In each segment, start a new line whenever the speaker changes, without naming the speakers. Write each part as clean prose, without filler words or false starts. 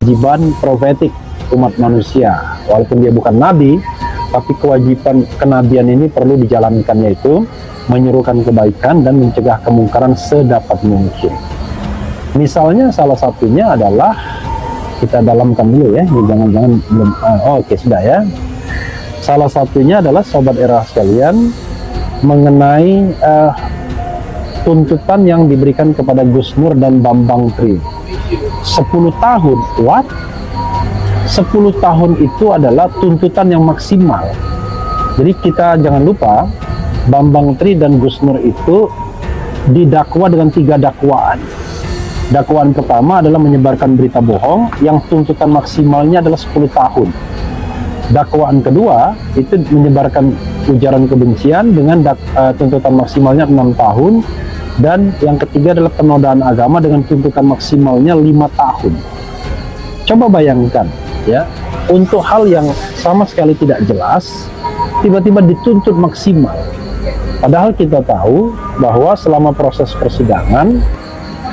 kewajiban profetik umat manusia. Walaupun dia bukan nabi, tapi kewajiban kenabian ini perlu dijalankan, yaitu menyerukan kebaikan dan mencegah kemungkaran sedapat mungkin. Misalnya salah satunya adalah, kita dalamkan dulu ya, jangan-jangan belum oke, sudah ya. Salah satunya adalah sobat era sekalian mengenai tuntutan yang diberikan kepada Gus Nur dan Bambang Tri. 10 tahun, what? 10 tahun itu adalah tuntutan yang maksimal. Jadi kita jangan lupa, Bambang Tri dan Gus Nur itu didakwa dengan 3 dakwaan. Dakwaan pertama adalah menyebarkan berita bohong yang tuntutan maksimalnya adalah 10 tahun. Dakwaan kedua itu menyebarkan ujaran kebencian dengan tuntutan maksimalnya 6 tahun. Dan yang ketiga adalah penodaan agama dengan tuntutan maksimalnya 5 tahun. Coba bayangkan ya, untuk hal yang sama sekali tidak jelas, tiba-tiba dituntut maksimal. Padahal kita tahu bahwa selama proses persidangan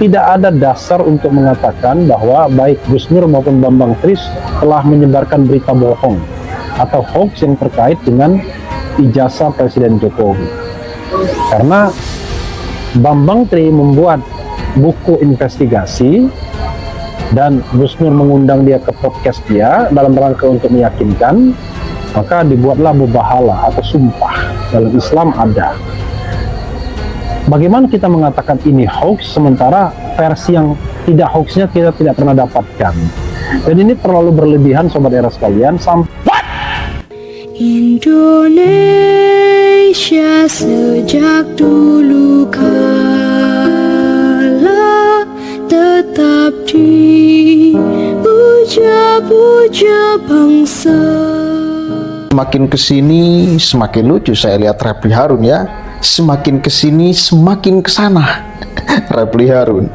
tidak ada dasar untuk mengatakan bahwa baik Gus Nur maupun Bambang Tri telah menyebarkan berita bohong atau hoax yang terkait dengan ijazah Presiden Jokowi. Karena Bambang Tri membuat buku investigasi dan Gus Nur mengundang dia ke podcast dia dalam rangka untuk meyakinkan, maka dibuatlah mubahalah atau sumpah. Dalam Islam ada. Bagaimana kita mengatakan ini hoax sementara versi yang tidak hoaxnya kita tidak pernah dapatkan? Dan ini terlalu berlebihan sobat era sekalian.
Indonesia sejak dulu kala tetap dipuja-puja bangsa.
Semakin kesini semakin lucu saya lihat Refli Harun ya. Semakin kesini semakin kesana. Refli Harun,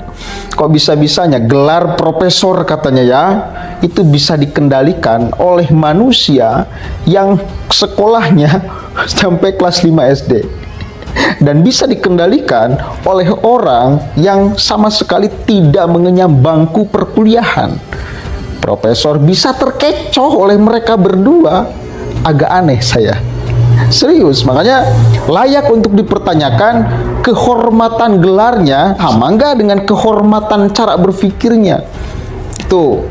kok bisa-bisanya gelar profesor katanya ya, itu bisa dikendalikan oleh manusia yang sekolahnya sampai kelas 5 SD, dan bisa dikendalikan oleh orang yang sama sekali tidak mengenyam bangku perkuliahan. Profesor bisa terkecoh oleh mereka berdua, agak aneh saya. Serius, makanya layak untuk dipertanyakan kehormatan gelarnya sama enggak dengan kehormatan cara berpikirnya. Tuh,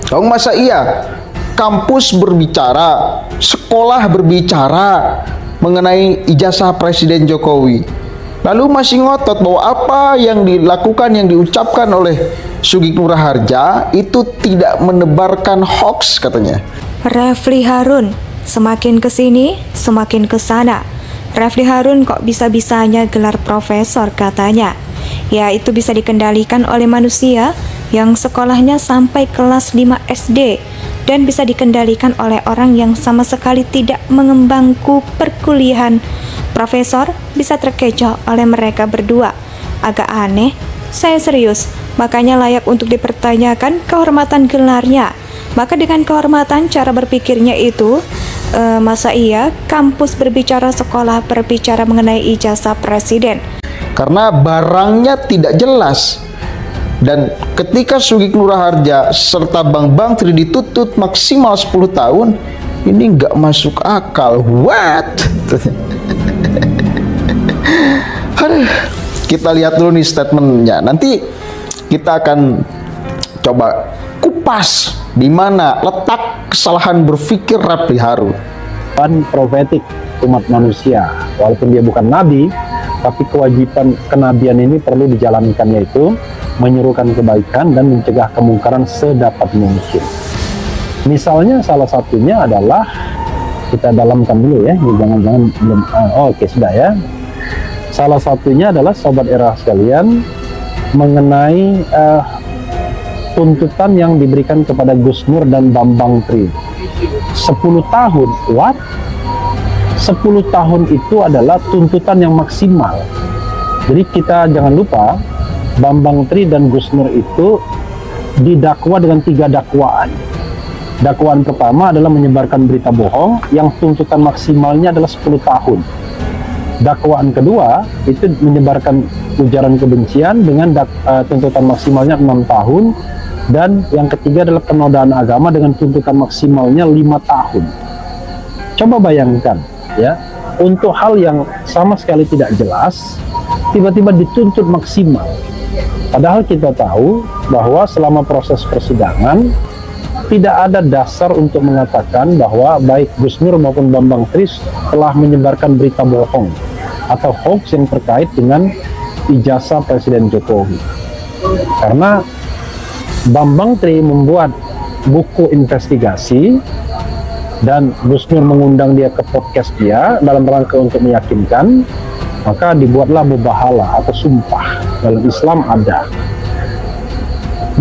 kamu masa iya kampus berbicara, sekolah berbicara mengenai ijazah Presiden Jokowi, lalu masih ngotot bahwa apa yang dilakukan, yang diucapkan oleh Sugeng Nurharja itu tidak menebarkan hoax katanya.
Refli Harun, semakin kesini, semakin kesana. Refli Harun kok bisa-bisanya gelar profesor katanya. Ya, itu bisa dikendalikan oleh manusia yang sekolahnya sampai kelas 5 SD dan bisa dikendalikan oleh orang yang sama sekali tidak mengembangku perkuliahan. Profesor bisa terkecoh oleh mereka berdua. Agak aneh, saya serius. Makanya layak untuk dipertanyakan kehormatan gelarnya. Maka dengan kehormatan cara berpikirnya itu, masa iya kampus berbicara, sekolah berbicara mengenai ijazah presiden?
Karena barangnya tidak jelas. Dan ketika Sugeng Nurharja serta Bambang Tri dituntut maksimal 10 tahun, ini nggak masuk akal. What? Aduh, kita lihat dulu nih statementnya. Nanti kita akan coba kupas di mana letak kesalahan berpikir Refli Harun.
Profetik umat manusia, walaupun dia bukan nabi, tapi kewajiban kenabian ini perlu dijalankan, yaitu menyerukan kebaikan dan mencegah kemungkaran sedapat mungkin. Misalnya salah satunya adalah, kita dalamkan dulu ya, jangan-jangan belum oke, sudah ya. Salah satunya adalah sobat era sekalian mengenai tuntutan yang diberikan kepada Gus Nur dan Bambang Tri. 10 tahun, what? 10 tahun itu adalah tuntutan yang maksimal. Jadi kita jangan lupa, Bambang Tri dan Gus Nur itu didakwa dengan 3 dakwaan. Dakwaan pertama adalah menyebarkan berita bohong yang tuntutan maksimalnya adalah 10 tahun. Dakwaan kedua itu menyebarkan ujaran kebencian dengan tuntutan maksimalnya 6 tahun. Dan yang ketiga adalah penodaan agama dengan tuntutan maksimalnya 5 tahun. Coba bayangkan ya, untuk hal yang sama sekali tidak jelas tiba-tiba dituntut maksimal. Padahal kita tahu bahwa selama proses persidangan tidak ada dasar untuk mengatakan bahwa baik Gus Nur maupun Bambang Tri telah menyebarkan berita bohong atau hoax yang terkait dengan ijazah Presiden Jokowi. Karena Bambang Tri membuat buku investigasi dan Gus Nur mengundang dia ke podcast dia dalam rangka untuk meyakinkan, maka dibuatlah mubahalah atau sumpah. Dalam Islam ada.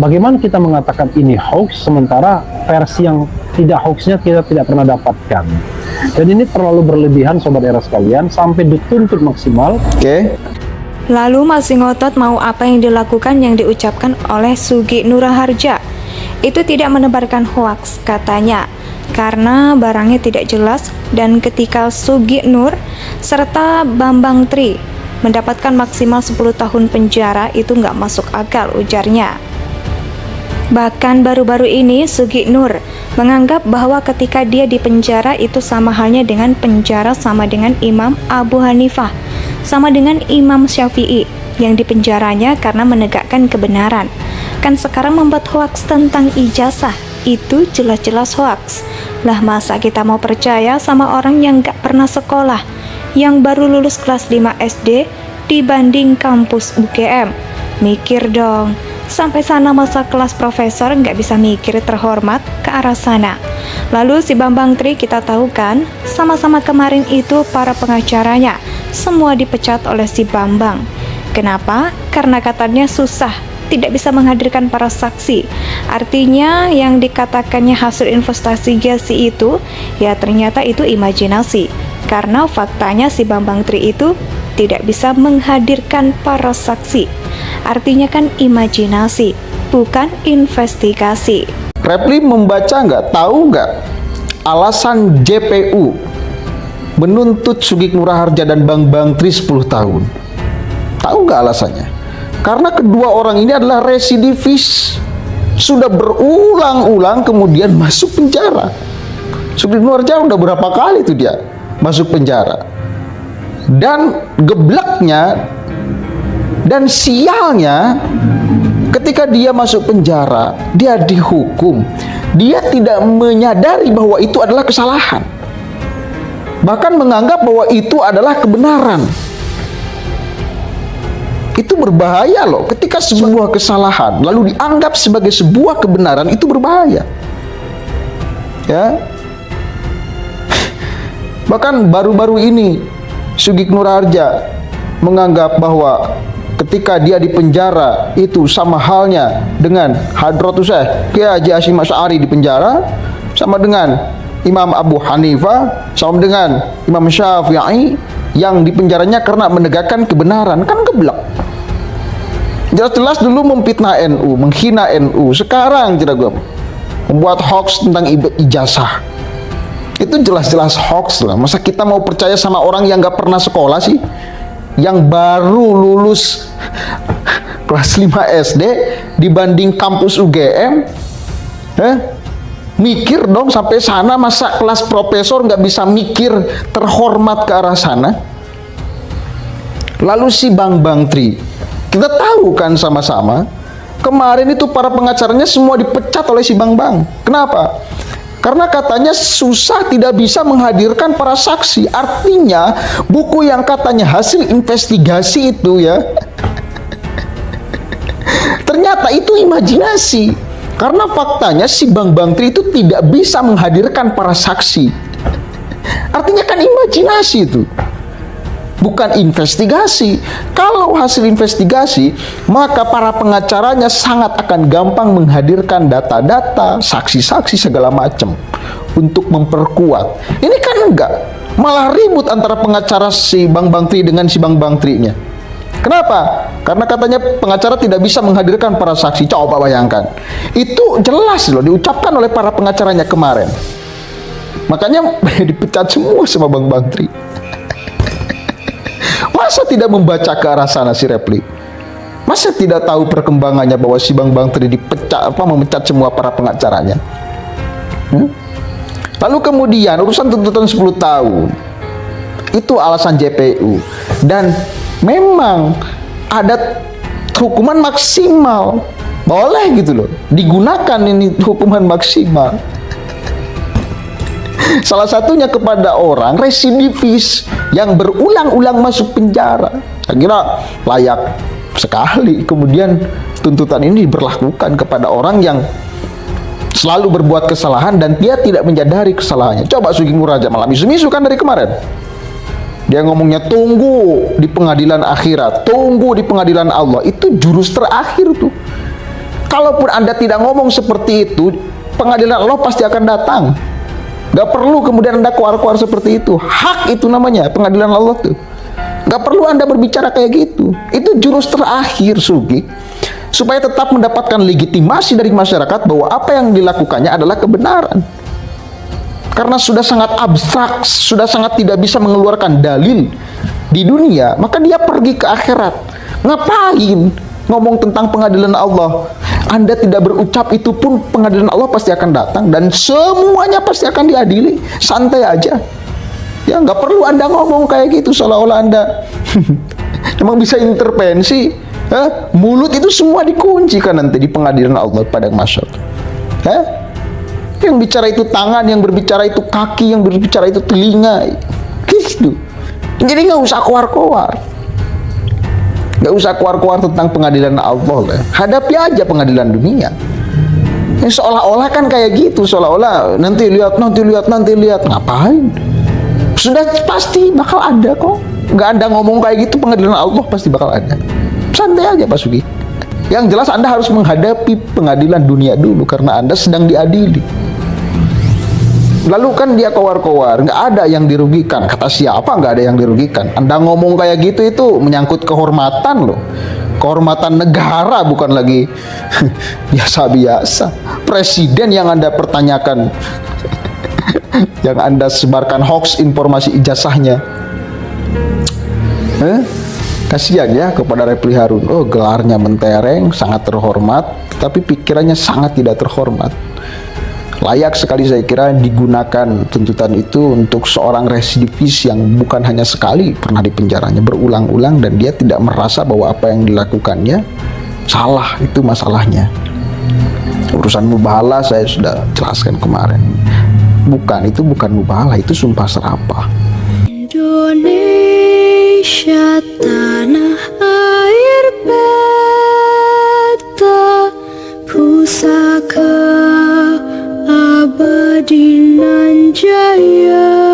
Bagaimana kita mengatakan ini hoax sementara versi yang tidak hoaxnya kita tidak pernah dapatkan? Dan ini terlalu berlebihan sobat era sekalian sampai dituntut maksimal.
Oke.
Lalu masih ngotot mau apa yang dilakukan yang diucapkan oleh Sugi Nurharja. Itu tidak menebarkan hoaks katanya, karena barangnya tidak jelas, dan ketika Sugi Nur serta Bambang Tri mendapatkan maksimal 10 tahun penjara itu nggak masuk akal, ujarnya. Bahkan baru-baru ini Sugi Nur menganggap bahwa ketika dia di penjara itu sama halnya dengan penjara sama dengan Imam Abu Hanifah, sama dengan Imam Syafi'i yang dipenjaranya karena menegakkan kebenaran. Kan sekarang membuat hoaks tentang ijazah, itu jelas-jelas hoaks. Lah masa kita mau percaya sama orang yang gak pernah sekolah, yang baru lulus kelas 5 SD dibanding kampus UGM? Mikir dong, sampai sana masa kelas profesor nggak bisa mikir terhormat ke arah sana. Lalu si Bambang Tri kita tahu kan, sama-sama kemarin itu para pengacaranya semua dipecat oleh si Bambang. Kenapa? Karena katanya susah, tidak bisa menghadirkan para saksi. Artinya yang dikatakannya hasil investasi si itu, ya ternyata itu imajinasi. Karena faktanya si Bambang Tri itu tidak bisa menghadirkan para saksi. Artinya kan imajinasi, bukan investigasi.
Repli membaca nggak, tahu nggak alasan JPU menuntut Sugi Nurharja dan Bambang Tri 10 tahun? Tahu nggak alasannya? Karena kedua orang ini adalah residivis, sudah berulang-ulang kemudian masuk penjara. Sugi Nurharja udah berapa kali tuh dia masuk penjara, dan gebleknya dan sialnya ketika dia masuk penjara, dia dihukum, dia tidak menyadari bahwa itu adalah kesalahan, bahkan menganggap bahwa itu adalah kebenaran. Itu berbahaya loh, ketika sebuah kesalahan lalu dianggap sebagai sebuah kebenaran, itu berbahaya ya. Bahkan baru-baru ini Sugi Nurharja menganggap bahwa ketika dia di penjara itu sama halnya dengan Hadratus Syekh Kiai Haji Hasyim Asy'ari di penjara, sama dengan Imam Abu Hanifah, sama dengan Imam Syafi'i yang dipenjaranya karena menegakkan kebenaran. Kan geblek. Jelas-jelas dulu memfitnah NU, menghina NU, sekarang tidak membuat hoax tentang ijazah. Itu jelas-jelas hoax lah. Masa kita mau percaya sama orang yang gak pernah sekolah sih, yang baru lulus kelas 5 SD dibanding kampus UGM? Mikir dong sampai sana. Masa kelas profesor nggak bisa mikir terhormat ke arah sana? Lalu si Bambang Tri, kita tahu kan sama-sama, kemarin itu para pengacaranya semua dipecat oleh si Bambang. Kenapa? Karena katanya susah, tidak bisa menghadirkan para saksi. Artinya buku yang katanya hasil investigasi itu ya, ternyata itu imajinasi. Karena faktanya si Bambang Tri itu tidak bisa menghadirkan para saksi. Artinya kan imajinasi itu, bukan investigasi. Kalau hasil investigasi, maka para pengacaranya sangat akan gampang menghadirkan data-data, saksi-saksi segala macam untuk memperkuat. Ini kan enggak, malah ribut antara pengacara si Bambang Tri dengan si Bambang Tri-nya. Kenapa? Karena katanya pengacara tidak bisa menghadirkan para saksi. Coba bayangkan, itu jelas loh diucapkan oleh para pengacaranya kemarin. Makanya dipecat semua sama Bambang Tri. Masa tidak membaca ke arah sana si Repli? Masa tidak tahu perkembangannya bahwa si Bambang Tri memecat semua para pengacaranya? Lalu kemudian urusan tuntutan 10 tahun. Itu alasan JPU. Dan memang ada hukuman maksimal. Boleh gitu loh. Digunakan ini hukuman maksimal. Salah satunya kepada orang residivis yang berulang-ulang masuk penjara. Saya kira layak sekali kemudian tuntutan ini diberlakukan kepada orang yang selalu berbuat kesalahan dan dia tidak menyadari kesalahannya. Coba Sugeng Muraja malam isu-isu kan dari kemarin. Dia ngomongnya tunggu di pengadilan akhirat, tunggu di pengadilan Allah. Itu jurus terakhir tuh. Kalaupun Anda tidak ngomong seperti itu, pengadilan Allah pasti akan datang. Gak perlu kemudian Anda keluar-keluar seperti itu. Hak itu namanya pengadilan Allah tuh. Gak perlu Anda berbicara kayak gitu. Itu jurus terakhir, Sugi, supaya tetap mendapatkan legitimasi dari masyarakat bahwa apa yang dilakukannya adalah kebenaran. Karena sudah sangat abstrak, sudah sangat tidak bisa mengeluarkan dalil di dunia, maka dia pergi ke akhirat. Ngapain ngomong tentang pengadilan Allah? Anda tidak berucap itu pun pengadilan Allah pasti akan datang dan semuanya pasti akan diadili. Santai aja. Ya, nggak perlu Anda ngomong kayak gitu seolah-olah Anda emang bisa intervensi. Mulut itu semua dikuncikan nanti di pengadilan Allah pada masyarakat. Yang bicara itu tangan, yang berbicara itu kaki, yang berbicara itu telinga. Gitu. Jadi nggak usah keluar-keluar. Nggak usah keluar-keluar tentang pengadilan Allah lah. Hadapi aja pengadilan dunia. Seolah-olah kan kayak gitu, seolah-olah nanti lihat. Ngapain? Sudah pasti bakal ada kok. Nggak Anda ngomong kayak gitu, pengadilan Allah pasti bakal ada. Santai aja Pak Sugi. Yang jelas Anda harus menghadapi pengadilan dunia dulu karena Anda sedang diadili. Lalu kan dia kowar-kowar, nggak ada yang dirugikan. Kata siapa nggak ada yang dirugikan? Anda ngomong kayak gitu itu menyangkut kehormatan loh. Kehormatan negara, bukan lagi biasa-biasa. Presiden yang Anda pertanyakan, yang Anda sebarkan hoax informasi ijazahnya. Kasihan ya kepada Refli Harun. Oh, gelarnya mentereng, sangat terhormat, tapi pikirannya sangat tidak terhormat. Layak sekali saya kira digunakan tuntutan itu untuk seorang residivis yang bukan hanya sekali pernah dipenjaranya, berulang-ulang, dan dia tidak merasa bahwa apa yang dilakukannya salah. Itu masalahnya. Urusan mubahalah saya sudah jelaskan kemarin. Itu bukan mubahalah, itu sumpah serapah.
Indonesia tanah air beta, pusaka abadi nan jaya.